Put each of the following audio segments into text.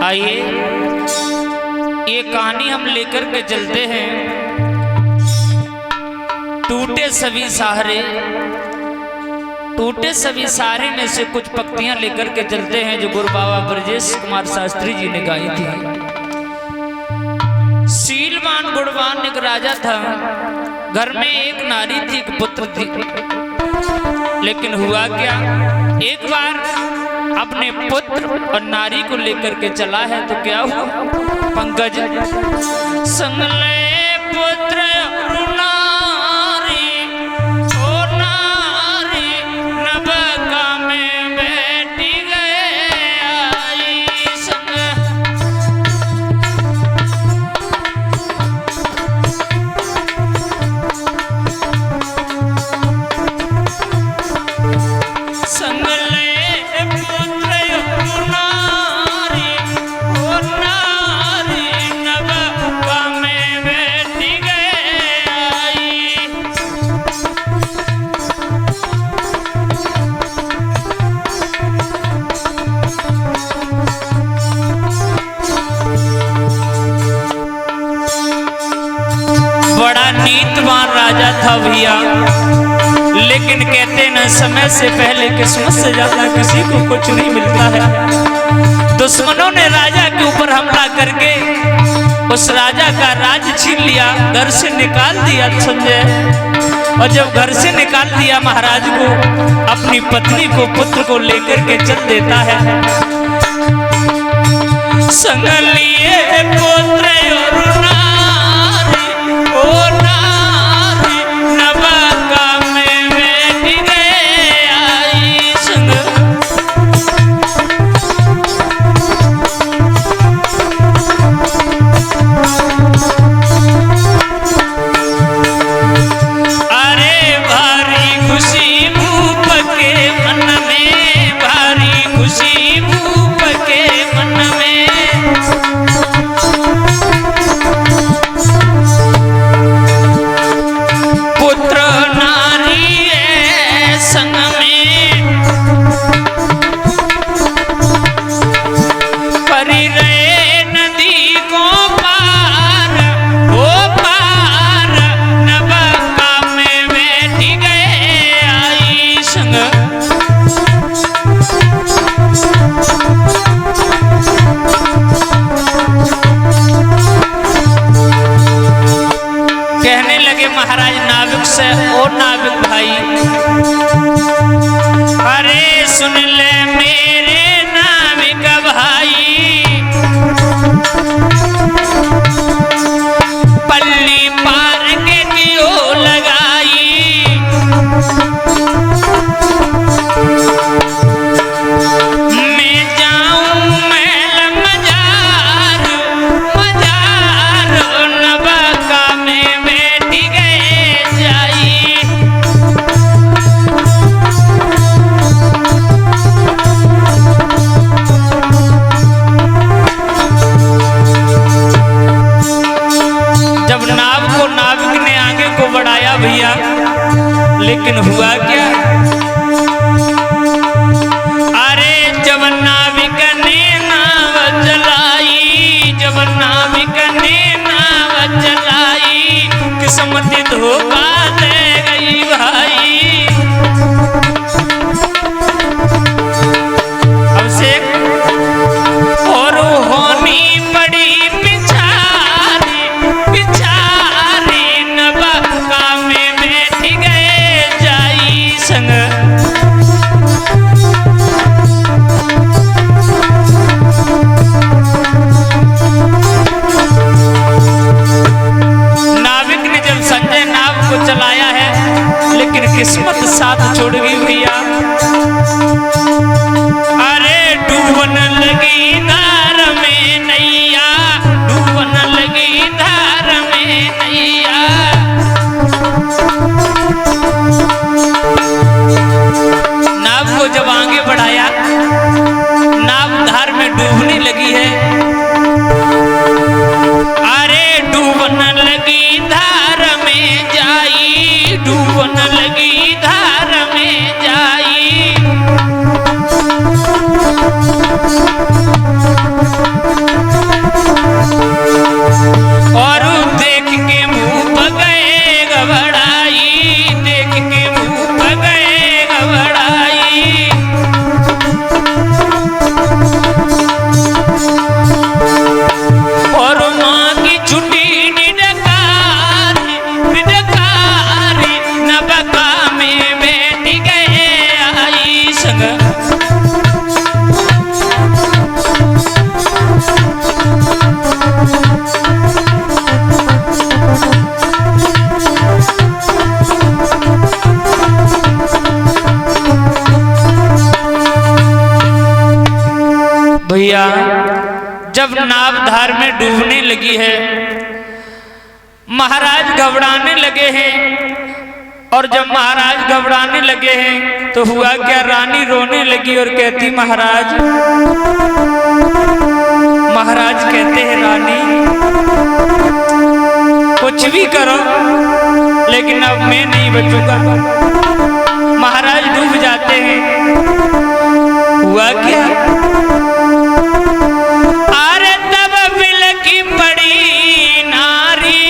आइए ये कहानी हम लेकर के चलते हैं। टूटे सभी सहारे, टूटे सभी सहारे में से कुछ पंक्तियां लेकर के चलते हैं जो गुरु बाबा ब्रजेश कुमार शास्त्री जी ने गाई थी। शीलवान गुणवान एक राजा था, घर में एक नारी थी, एक पुत्र थी। लेकिन हुआ क्या, एक बार अपने पुत्र और नारी को लेकर के चला है तो क्या हुआ पंकज, संग ले पुत्र नारी, ओ नारी नबका में बैठी गए आई संग। संग ले नीतवान राजा था भैया, लेकिन कहते न समय से पहले किस्मत से ज्यादा किसी को कुछ नहीं मिलता है। दुश्मनों ने राजा के ऊपर हमला करके उस राजा का राज छीन लिया, घर से निकाल दिया संजय। और जब घर से निकाल दिया महाराज को, अपनी पत्नी को पुत्र को लेकर के चल देता है। संग लिए पुत्र और नारी, ओ नारी नबका में बैठी गए आई संग। अरे भारी खुशी भूप के मन में, भारी खुशी भूप के मन में। कहने लगे महाराज नाविक से, ओ नाविक भाई, अरे सुन ले मेरे नाविक भाई, पल्ली पार के क्यों लगाई, मैं जाऊं मैल मजार, मजार नबका में बैठी गए जाई। जब नाव को नाविक ने आगे को बढ़ाया भैया, लेकिन हुआ क्या, अरे जब नाविक ने नाव चलाई, जब नाविक ने नाव चलाई, किस्मत धोखा दे गई भाई। अब से और होनी पड़ी पिछारी, पिछारी नबका में बैठी गए जाई संग। नाविक ने जब संजय नाव को चलाया है, लेकिन किस्मत साथ छोड़ गई भैया। अरे डूबन लगी धार में नैया, डूबन लगी धार में नैया। नाव को जब आगे बढ़ाया, नाव धार में डूबने लगी है। अरे डूबन लगी धार में जाई, डूबन लगी धार में जाई। भैया जब नाव धार में डूबने लगी है, महाराज घबराने लगे हैं। और जब महाराज घबराने लगे हैं तो हुआ क्या, रानी रोने लगी और कहती महाराज, महाराज कहते हैं रानी कुछ भी करो लेकिन अब मैं नहीं बचूंगा। महाराज डूब जाते हैं। हुआ क्या, अरे तब बिलकी पड़ी नारी,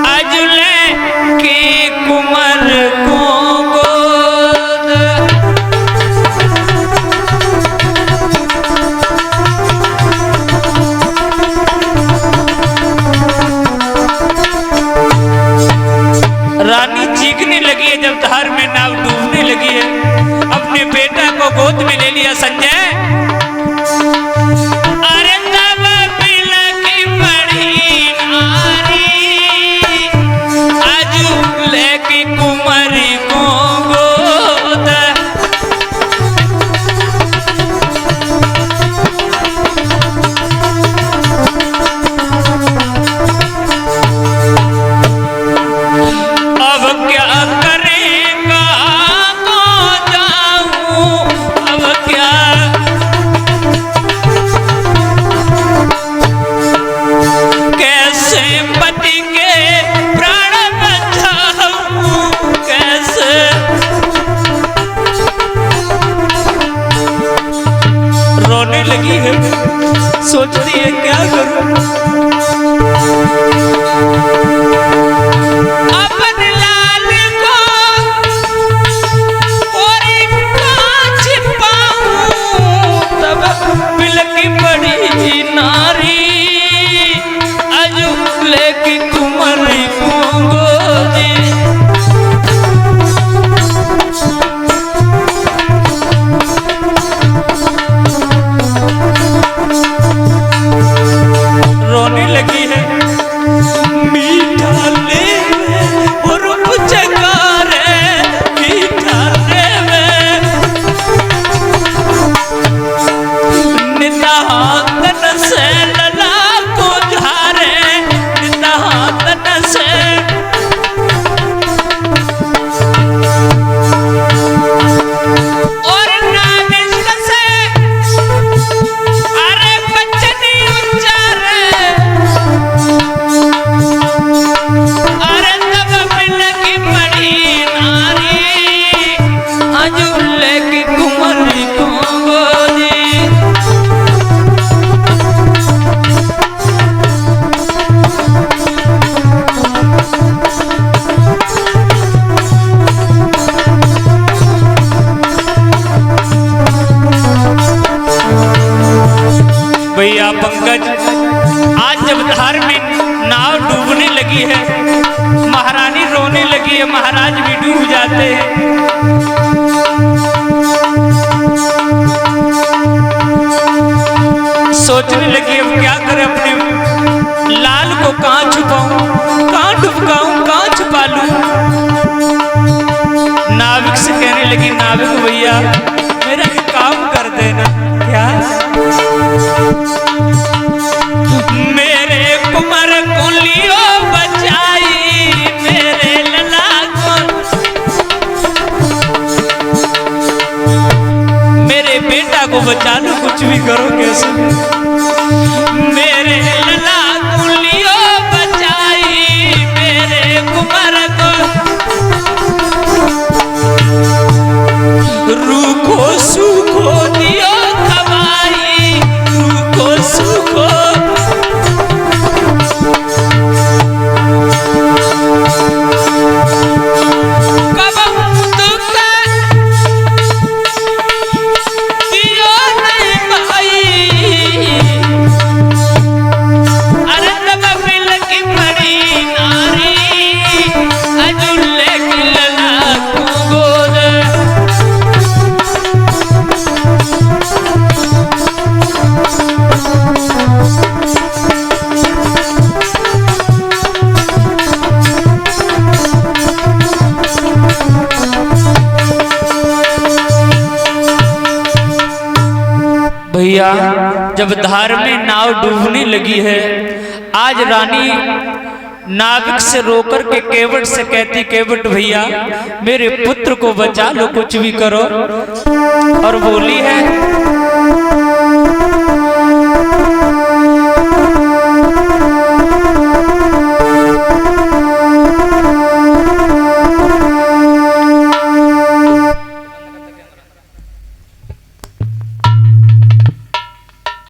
अजुले के कुंवर को गोद। रानी चीखने लगी है जब धार में नाव डूबने लगी है। अपने बेटा को गोद में ले लिया संजय। अरे तब बिलकी पड़ी नारी, अजुले की कुंवरी को गोद। अब क्या करेगा तो जाऊं, अब क्या, कैसे पति के प्राण बचाऊं, कैसे। रोने लगी है, सोचती है क्या करूं। अपन लाल को और कहाँ छिपाऊं, तब बिलकी पड़ी नारी, अजुले की कुंवरी को गोदी। रोने लगी है, मीठा ले और पुचकारे, मीठा ले निदान से लला को झारे, निदान से। और नागिन से अरे बचनी उच्चारे, अरे तब बिलकी पड़ी नारी, अजुले की कुंवरी को गोदी। भैया पंकज, आज जब धार में नाव डूबने लगी है, महारानी रोने लगी है, महाराज भी डूब जाते हैं। सोचने लगी अब क्या करें, अपने लाल को कहाँ छुपाऊं, कहाँ डुबकाऊं, कहाँ छुपा लूं। नाविक से कहने लगी, नाविक भैया मेरा एक काम कर देना। क्या, मेरे कुंवर को लियो बचाई, मेरे लला को, मेरे बेटा को बचा लो, कुछ भी करो कैसे। मेरे लला को लियो बचाई, मेरे कुंवर को, रूखो सूखो दियो खवाई, रूखो सूखो। कब दुख दियो नहीं भाई, अरे तब बिलकी पड़ी नारी, अजुले की लला को गोद। भैया जब धार में नाव डूबने लगी है, आज रानी नाविक से रोकर के केवट से कहती, केवट भैया मेरे पुत्र को बचा लो, कुछ भी करो। और बोली है